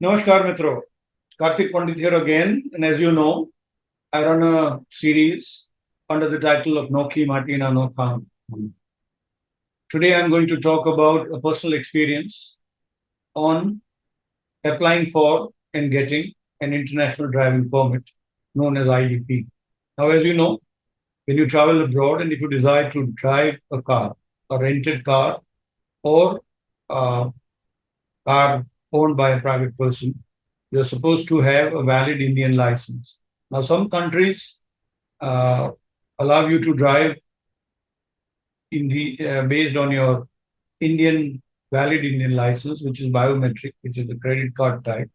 Namaskar, Mitro. Kartik Pandit here again. And as you know, I run a series under the title of Nokhi Martina No Kham. Today, I'm going to talk about a personal experience on applying for and getting an international driving permit known as IDP. Now, as you know, when you travel abroad and if you desire to drive a car, a rented car, or a car owned by a private person, you're supposed to have a valid Indian license. Now, some countries uh, allow you to drive in the based on your Indian valid Indian license, which is biometric, which is a credit card type,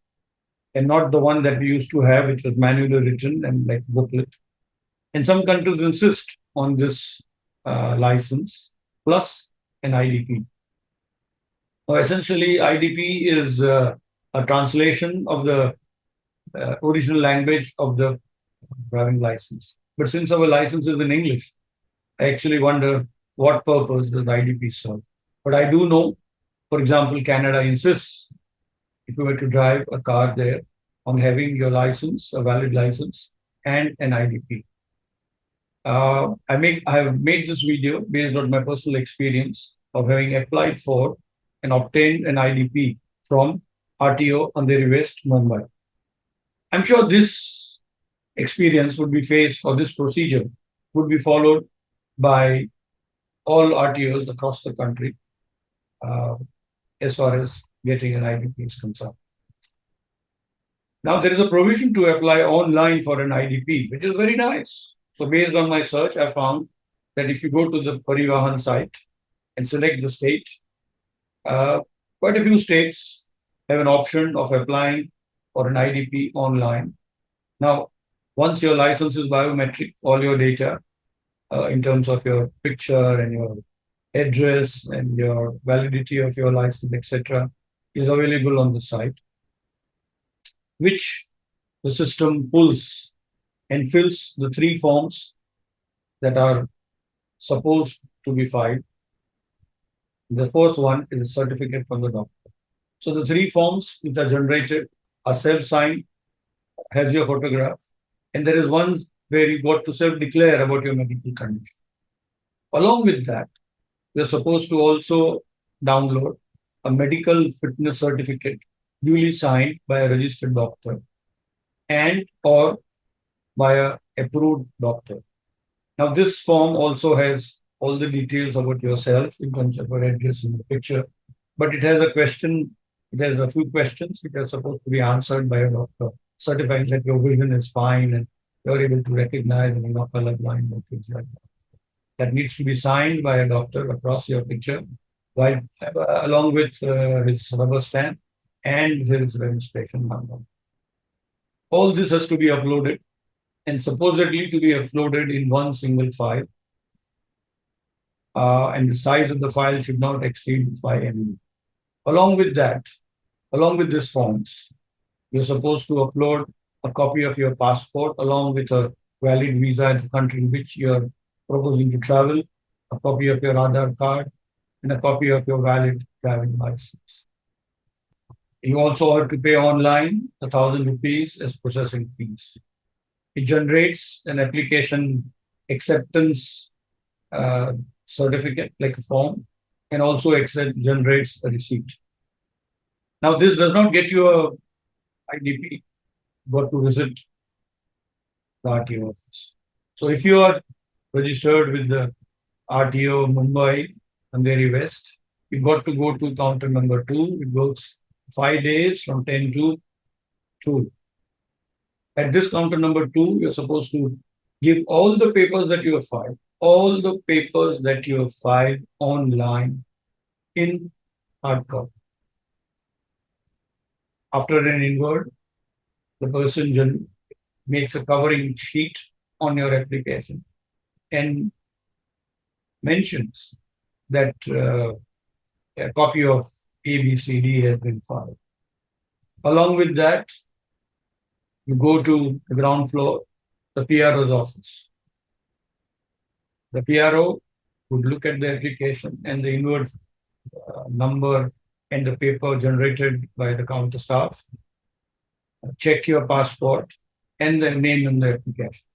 and not the one that we used to have, which was manually written and like booklet. And some countries insist on this license plus an IDP. Now, essentially, IDP is a translation of the original language of the driving license. But since our license is in English, I actually wonder what purpose does IDP serve. But I do know, for example, Canada insists if you were to drive a car there on having your license, a valid license, and an IDP. I have made this video based on my personal experience of having applied for and obtained an IDP from RTO Andheri West, Mumbai. I'm sure this experience would be faced, or this procedure would be followed by all RTOs across the country uh, as far as getting an IDP is concerned. Now, there is a provision to apply online for an IDP, which is very nice. So, based on my search, I found that if you go to the Parivahan site and select the state, uh, quite a few states have an option of applying for an IDP online. Now, once your license is biometric, all your data in terms of your picture and your address and your validity of your license, etc., is available on the site, which the system pulls and fills the three forms that are supposed to be filed. The fourth one is a certificate from the doctor. So the three forms which are generated are self-signed, has your photograph, and there is one where you got to self-declare about your medical condition. Along with that, you're supposed to also download a medical fitness certificate duly signed by a registered doctor and or by a approved doctor. Now, this form also has all the details about yourself in terms of your address in the picture, but it has a question, it has a few questions which are supposed to be answered by a doctor, certifying that your vision is fine and you're able to recognize and you're not colorblind and things like that. That needs to be signed by a doctor across your picture, while, along with his rubber stamp and his registration number. All this has to be uploaded and supposedly to be uploaded in one single file. And the size of the file should not exceed 5 MB. Along with that, along with these forms, you're supposed to upload a copy of your passport along with a valid visa in the country in which you're proposing to travel, a copy of your Aadhaar card, and a copy of your valid driving license. You also have to pay online 1,000 rupees as processing fees. It generates an application acceptance certificate, like a form, and also generates a receipt. Now, this does not get you a IDP, but to visit the RTO office. So, if you are registered with the RTO Mumbai, Andheri West, you've got to go to counter number 2. It goes 5 days from 10 to 2. At this counter number 2, you're supposed to give all the papers that you have filed, all the papers that you have filed online in hard copy. After an inward, the person makes a covering sheet on your application and mentions that a copy of ABCD has been filed. Along with that, you go to the ground floor, the PRO's office. The PRO would look at the application and the inward number and the paper generated by the counter staff check your passport and the name in the application.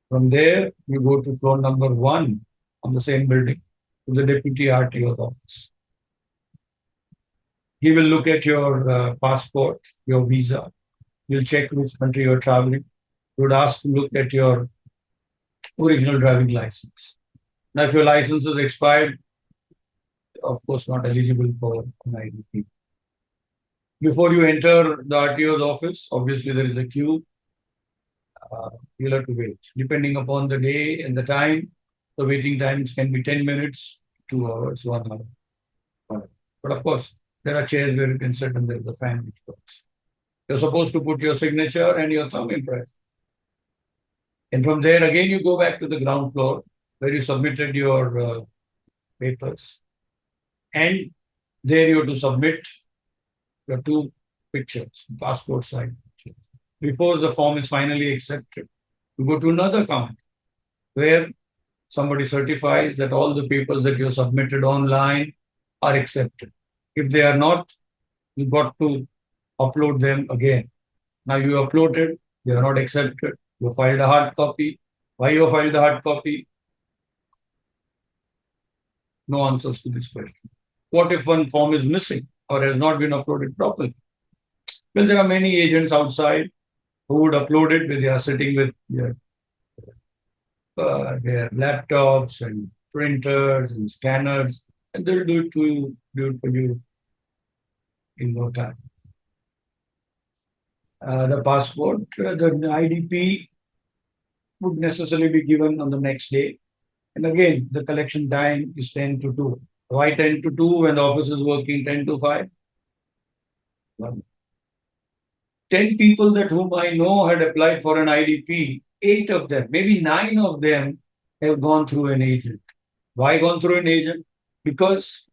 From there, you go to floor number 1 on the same building to the deputy RTO's office. He will look at your passport, your visa. He'll check which country you're traveling. He would ask to look at your original driving license. Now, if your license is expired, of course, not eligible for an IDP. Before you enter the RTO's office, obviously there is a queue. You'll have to wait. Depending upon the day and the time, the waiting times can be 10 minutes, 2 hours, 1 hour. But of course, there are chairs where you can sit and there's a fan which works. You're supposed to put your signature and your thumb impress. And from there, again, you go back to the ground floor where you submitted your papers. And there you have to submit your 2 pictures, passport size pictures. Before the form is finally accepted, you go to another counter where somebody certifies that all the papers that you submitted online are accepted. If they are not, you got to upload them again. Now you uploaded, they are not accepted. You filed a hard copy. Why you filed a hard copy? No answers to this question. What if one form is missing or has not been uploaded properly? Well, there are many agents outside who would upload it when they are sitting with their laptops and printers and scanners, and they'll do it for you in no time. The passport, the IDP would necessarily be given on the next day. And again, the collection time is 10 to 2. Why 10 to 2 when the office is working 10 to 5? Well, 10 people that whom I know had applied for an IDP, 8 of them, maybe 9 of them have gone through an agent. Why gone through an agent? Because,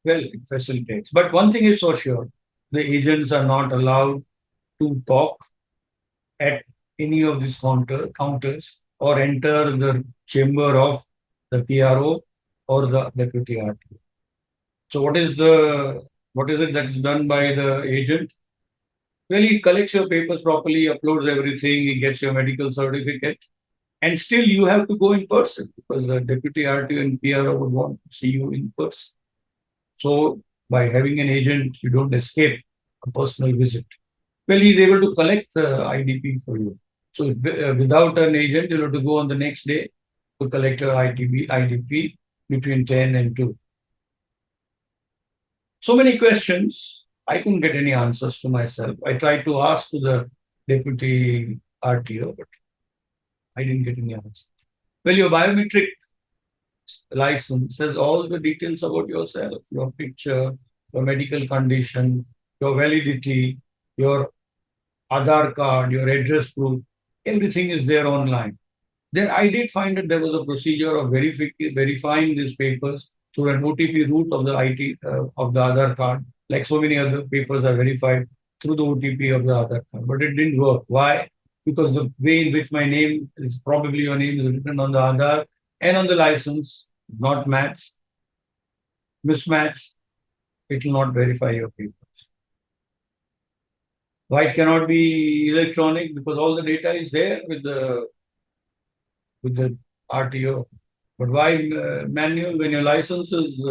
well, it facilitates. But one thing is for sure, the agents are not allowed to talk at any of these counters or enter the chamber of the PRO or the deputy RTO. So what is it that is done by the agent? Well, he collects your papers properly, uploads everything, he gets your medical certificate, and still you have to go in person because the deputy RTO and PRO would want to see you in person. So by having an agent, you don't escape a personal visit. Well, he's able to collect the IDP for you. So without an agent, you'll have to go on the next day to collect your IDP between 10 and 2. So many questions. I couldn't get any answers to myself. I tried to ask to the deputy RTO, but I didn't get any answers. Well, your biometric license says all the details about yourself, your picture, your medical condition, your validity, your Aadhaar card, your address proof, everything is there online. Then I did find that there was a procedure of verifying these papers through an OTP route of the of the Aadhaar card, like so many other papers are verified through the OTP of the Aadhaar card. But it didn't work. Why? Because the way in which my name is, probably your name is written on the Aadhaar and on the license, not match, mismatch, it will not verify your papers. Why it cannot be electronic? Because all the data is there with the RTO. But why manual? When your license is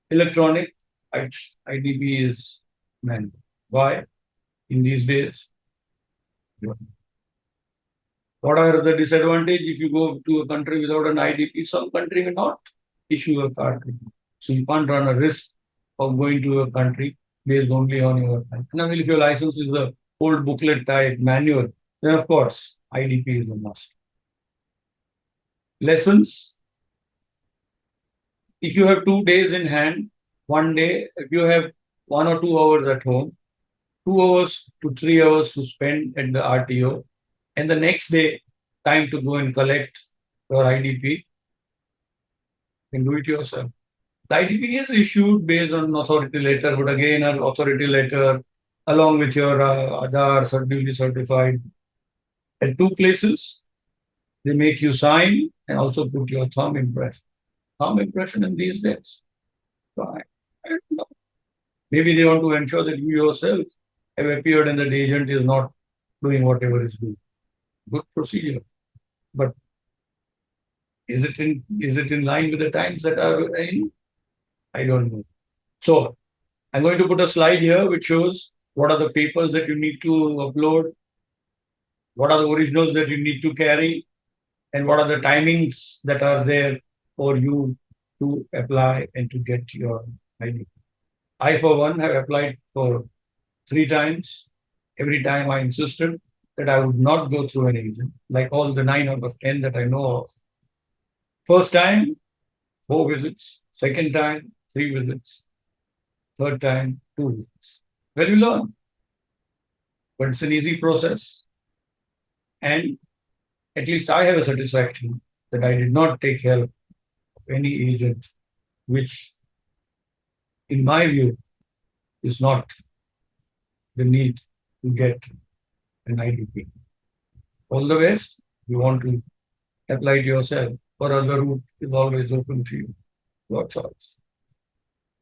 electronic, IDP is manual. Why? In these days, what are the disadvantages if you go to a country without an IDP? Some country may not issue a card. So you can't run a risk of going to a country based only on your license. Now, if your license is the old booklet type manual, then of course IDP is a must. Lessons. If you have 2 days in hand, one day, if you have 1 or 2 hours at home, 2 hours to 3 hours to spend at the RTO, and the next day, time to go and collect your IDP, you can do it yourself. The IDP is issued based on authority letter, but again, an authority letter along with your Aadhaar duly certified. At 2 places, they make you sign and also put your thumb impression. Thumb impression in these days. So I don't know. Maybe they want to ensure that you yourself have appeared and that the agent is not doing whatever is doing. Good procedure. But is it in line with the times that are in? I don't know. So I'm going to put a slide here which shows what are the papers that you need to upload, what are the originals that you need to carry, and what are the timings that are there for you to apply and to get your ID. I, for one, have applied for 3 times. Every time I insisted that I would not go through an agent, like all the 9 out of 10 that I know of. First time, 4 visits. Second time, 3 visits. Third time, 2 visits. Well, you learn, but it's an easy process. And at least I have a satisfaction that I did not take help of any agent, which, in my view, is not the need to get an IDP. All the best. You want to apply it yourself, or other route is always open to you. Your choice.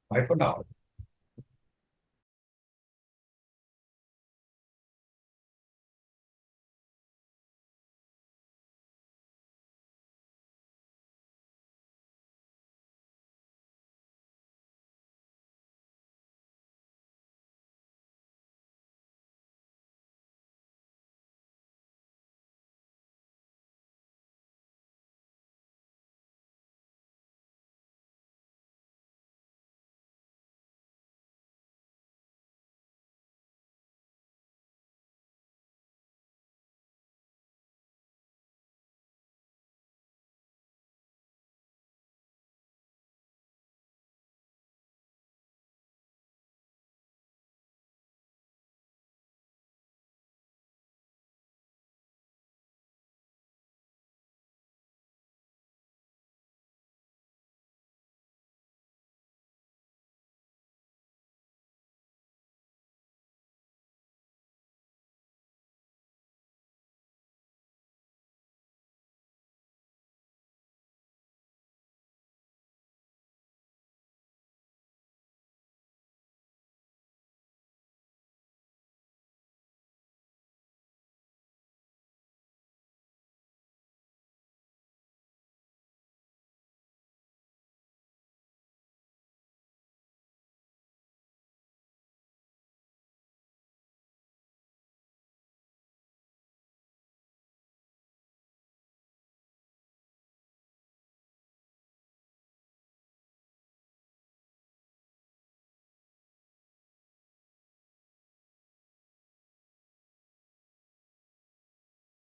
Bye for now.